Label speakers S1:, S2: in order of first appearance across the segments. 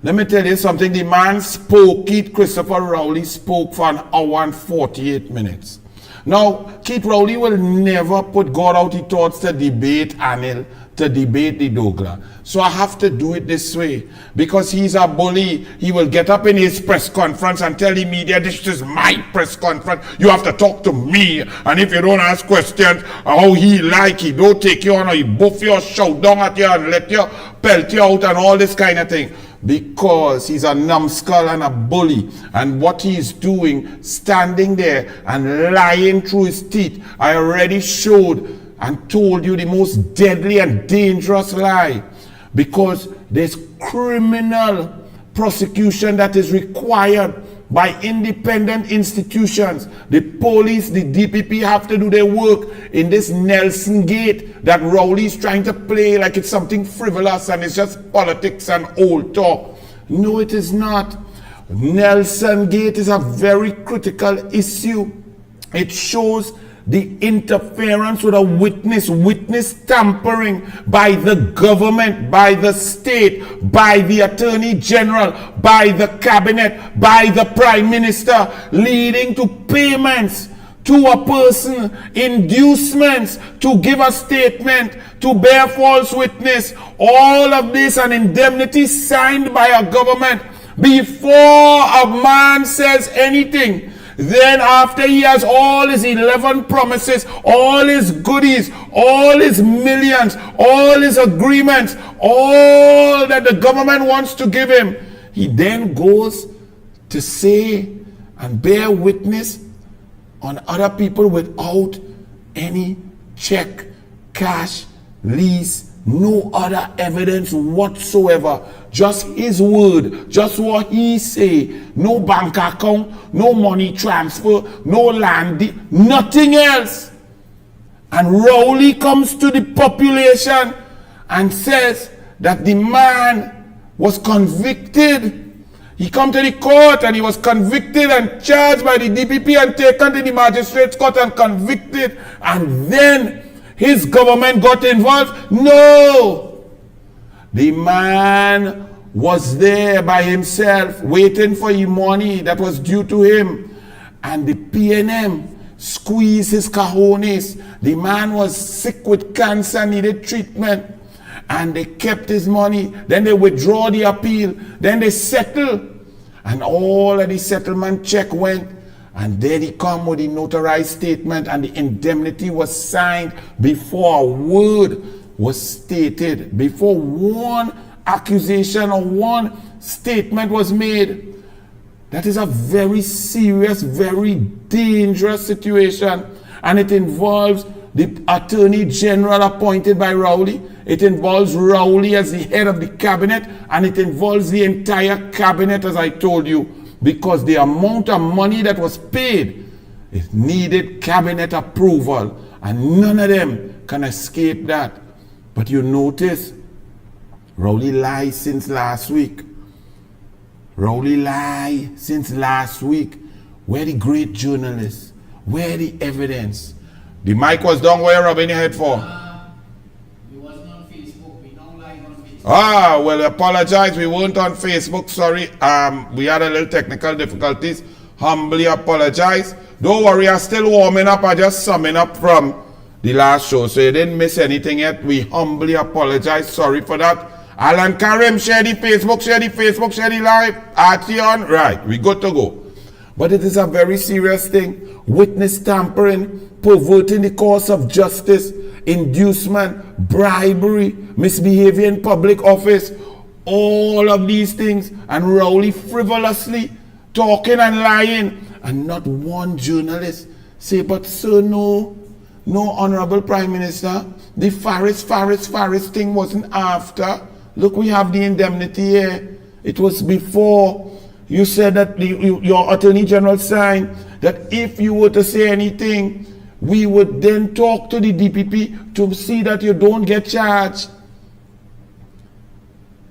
S1: Let me tell you something. The man spoke, Keith Christopher Rowley spoke for an hour and 48 minutes. Now, Keith Rowley will never put God out his thoughts to debate Anil, to debate the Douglas. So I have to do it this way. Because he's a bully, he will get up in his press conference and tell the media, this is my press conference. You have to talk to me. And if you don't ask questions, how he like, he don't take you on, or he buff you, or shout down at you, and let you pelt you out, and all this kind of thing. Because he's a numbskull and a bully, and what he's doing, standing there and lying through his teeth. I already showed and told you the most deadly and dangerous lie, because there's criminal prosecution that is required by independent institutions. The police, the DPP have to do their work in this Nelson Gate that Rowley is trying to play like it's something frivolous and it's just politics and old talk. No, it is not. Nelson Gate is a very critical issue. It shows the interference with a witness tampering by the government, by the state, by the Attorney General, by the cabinet, by the Prime Minister, leading to payments to a person, inducements to give a statement, to bear false witness. All of this, an indemnity signed by a government before a man says anything. Then after he has all his 11 promises, all his goodies, all his millions, all his agreements, all that the government wants to give him, he then goes to say and bear witness on other people without any check, cash, lease, no other evidence whatsoever. Just his word, just what he say. No bank account, no money transfer, no land, nothing else. And Rowley comes to the population and says that the man was convicted. He come to the court and he was convicted and charged by the DPP and taken to the magistrate's court and convicted. And then his government got involved. No! The man was there by himself waiting for the money that was due to him. And the PNM squeezed his cojones. The man was sick with cancer, needed treatment. And they kept his money. Then they withdraw the appeal. Then they settle. And all of the settlement check went. And then he come with the notarized statement, and the indemnity was signed before a word was stated, before one accusation or one statement was made. That is a very serious, very dangerous situation. And it involves the Attorney General appointed by Rowley. It involves Rowley as the head of the cabinet, and it involves the entire cabinet, as I told you. Because the amount of money that was paid, it needed cabinet approval, and none of them can escape that. But you notice, Rowley lied since last week. Rowley lied since last week. Where the great journalists? Where the evidence? The mic was down. Where you rubbing your head for?
S2: We wasn't on Facebook. We now live on Facebook.
S1: Ah, well, apologize. We weren't on Facebook. Sorry. We had a little technical difficulties. Humbly apologize. Don't worry. I'm still warming up. I'm just summing up from the last show. So you didn't miss anything yet. We humbly apologize. Sorry for that. Alan Karim, share the Facebook, share the live. Artion, right. We good to go. But it is a very serious thing. Witness tampering, perverting the course of justice, inducement, bribery, misbehavior in public office, all of these things, and Rowley frivolously talking and lying, and not one journalist say, but sir, no, Honorable Prime Minister, the Faris thing wasn't after. Look, we have the indemnity here. It was before. You said that your Attorney General signed that if you were to say anything, we would then talk to the DPP to see that you don't get charged.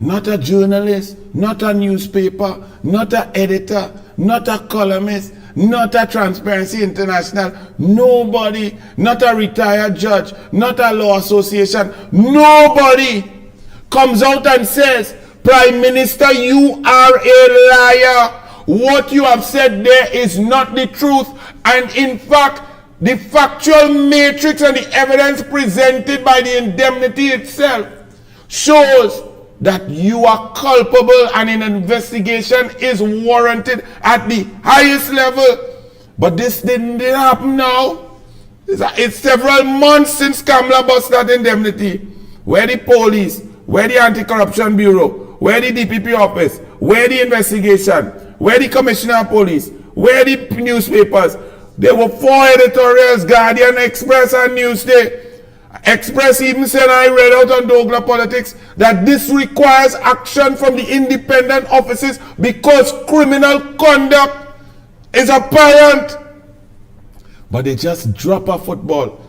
S1: Not a journalist, not a newspaper, not an editor, not a columnist, not a Transparency International, nobody, not a retired judge, not a law association, nobody comes out and says, Prime Minister, you are a liar. What you have said there is not the truth. And in fact, the factual matrix and the evidence presented by the indemnity itself shows that you are culpable and an investigation is warranted at the highest level. But this didn't happen now. It's several months since Kamala bust that indemnity. Where the police, where the Anti-Corruption Bureau, where the DPP office, where the investigation, where the Commissioner of Police, where the newspapers. There were 4 editorials, Guardian, Express, and Newsday. Express even said, I read out on Douglas Politics, that this requires action from the independent offices because criminal conduct is apparent. But they just drop a football.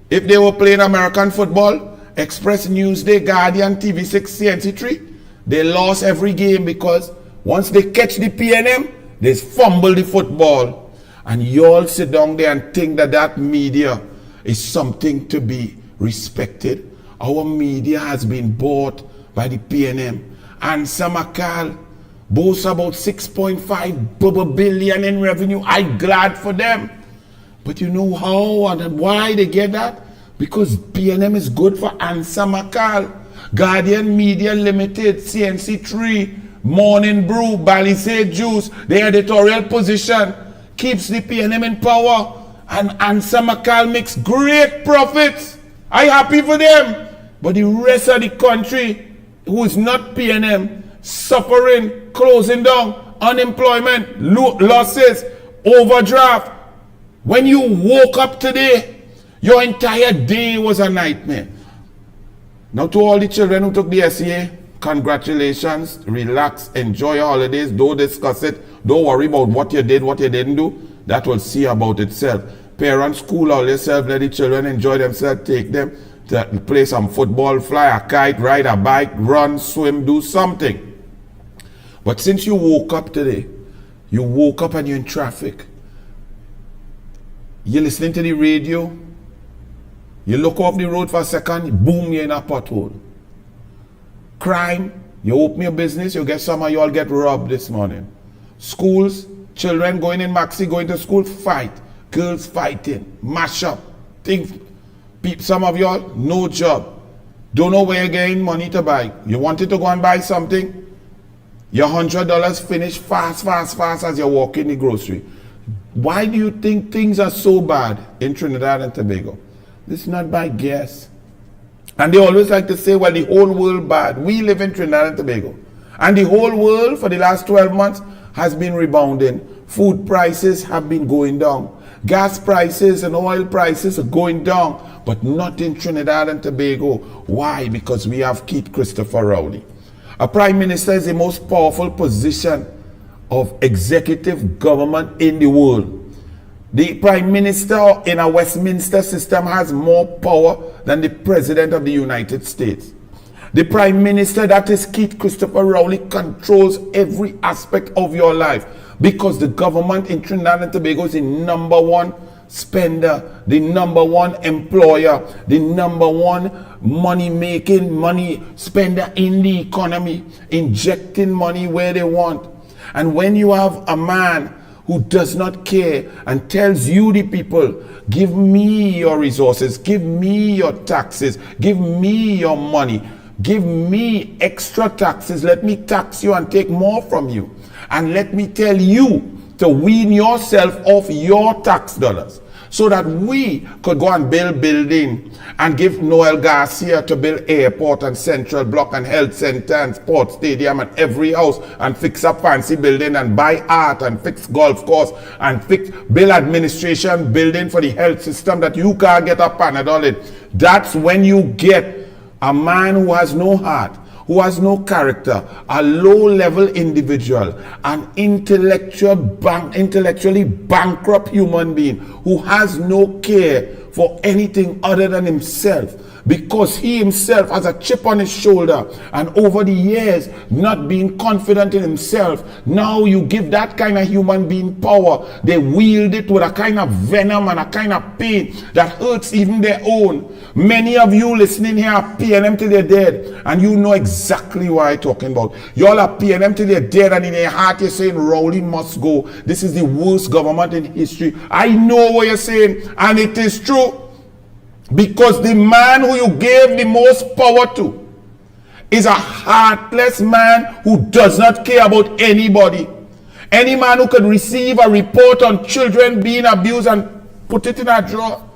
S1: If they were playing American football, Express, Newsday, Guardian, TV6, CNC3, they lost every game because once they catch the PNM, they fumble the football. And you all sit down there and think that that media is something to be respected. Our media has been bought by the PNM. And Samakal boasts about 6.5 billion in revenue. I'm glad for them. But you know how and why they get that? Because PNM is good for Ansa Makal, Guardian Media Limited, CNC3, Morning Brew, Balisade Juice. Their editorial position keeps the PNM in power, and Ansa Makal makes great profits. I'm happy for them. But the rest of the country, who is not PNM, suffering, closing down, unemployment, losses, overdraft. When you woke up today, your entire day was a nightmare. Now to all the children who took the SEA, congratulations, relax, enjoy your holidays, don't discuss it, don't worry about what you did, what you didn't do. That will see about itself. Parents, cool all yourself, let the children enjoy themselves, take them to play some football, fly a kite, ride a bike, run, swim, do something. But since you woke up today, you woke up and you're in traffic, you're listening to the radio, you look off the road for a second, boom, you're in a pothole. Crime, you open your business, you get some of you all get robbed this morning. Schools, children going in maxi, going to school, fight. Girls fighting, mash up. Some of y'all, no job. Don't know where you're getting money to buy. You wanted to go and buy something, your $100 finish fast as you're walking the grocery. Why do you think things are so bad in Trinidad and Tobago? This is not by guess. And they always like to say, well, the whole world bad. We live in Trinidad and Tobago. And the whole world for the last 12 months has been rebounding. Food prices have been going down. Gas prices and oil prices are going down. But not in Trinidad and Tobago. Why? Because we have Keith Christopher Rowley. A prime minister is the most powerful position of executive government in the world. The prime minister in a Westminster system has more power than the president of the United States. The prime minister, that is Keith Christopher Rowley, controls every aspect of your life because the government in Trinidad and Tobago is the #1 spender, the #1 employer, the #1 money spender in the economy, injecting money where they want. And when you have a man who does not care and tells you, the people, give me your resources, give me your taxes, give me your money, give me extra taxes, let me tax you and take more from you. And let me tell you to wean yourself off your tax dollars so that we could go and build building and give Noel Garcia to build airport and central block and health center and sports stadium and every house and fix up fancy building and buy art and fix golf course and build administration building for the health system that you can't get a Panadol in. That's when you get a man who has no heart, who has no character, a low-level individual, an intellectually bankrupt human being who has no care for anything other than himself, because he himself has a chip on his shoulder, and over the years not being confident in himself, now you give that kind of human being power. They wield it with a kind of venom and a kind of pain that hurts even their own. Many of you listening here are PNM till they're dead, and you know exactly what I'm talking about. Y'all are PNM till they're dead, and in your heart you're saying Rowley must go. This is the worst government in history. I know what you're saying, and it is true. Because the man who you gave the most power to is a heartless man who does not care about anybody. Any man who could receive a report on children being abused and put it in a drawer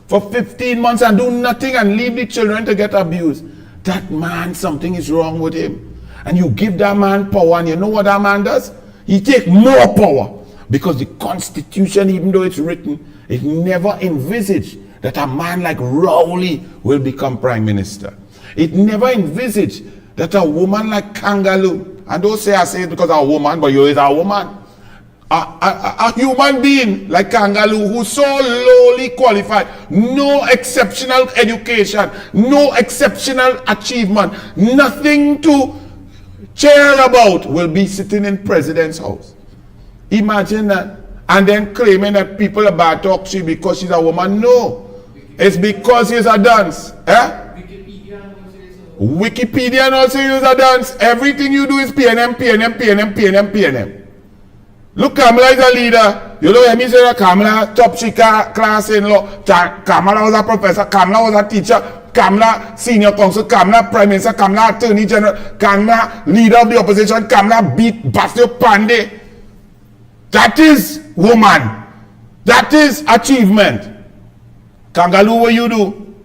S1: for 15 months and do nothing and leave the children to get abused. That man, something is wrong with him. And you give that man power, and you know what that man does? He takes more power. Because the Constitution, even though it's written, it never envisaged that a man like Rowley will become prime minister. It never envisaged that a woman like Kangaroo, and don't say I say it because I'm a woman, but you is a woman, a human being like Kangaroo, who's so lowly qualified, no exceptional education, no exceptional achievement, nothing to cheer about, will be sitting in president's house. Imagine that. And then claiming that people are bad talk to you because she's a woman. No. It's because she's a dance. Wikipedia also use a dance. Everything you do is PNM, PNM, PNM, PNM, PNM. Look, Kamala is a leader. You know, me say Kamala top chica class in law. Kamala was a professor. Kamala was a teacher. Kamala senior counsel. Kamala prime minister. Kamala attorney general. Kamala leader of the opposition. Kamala beat Bastio Pandey. That is woman. That is achievement. Kangaroo, what you do?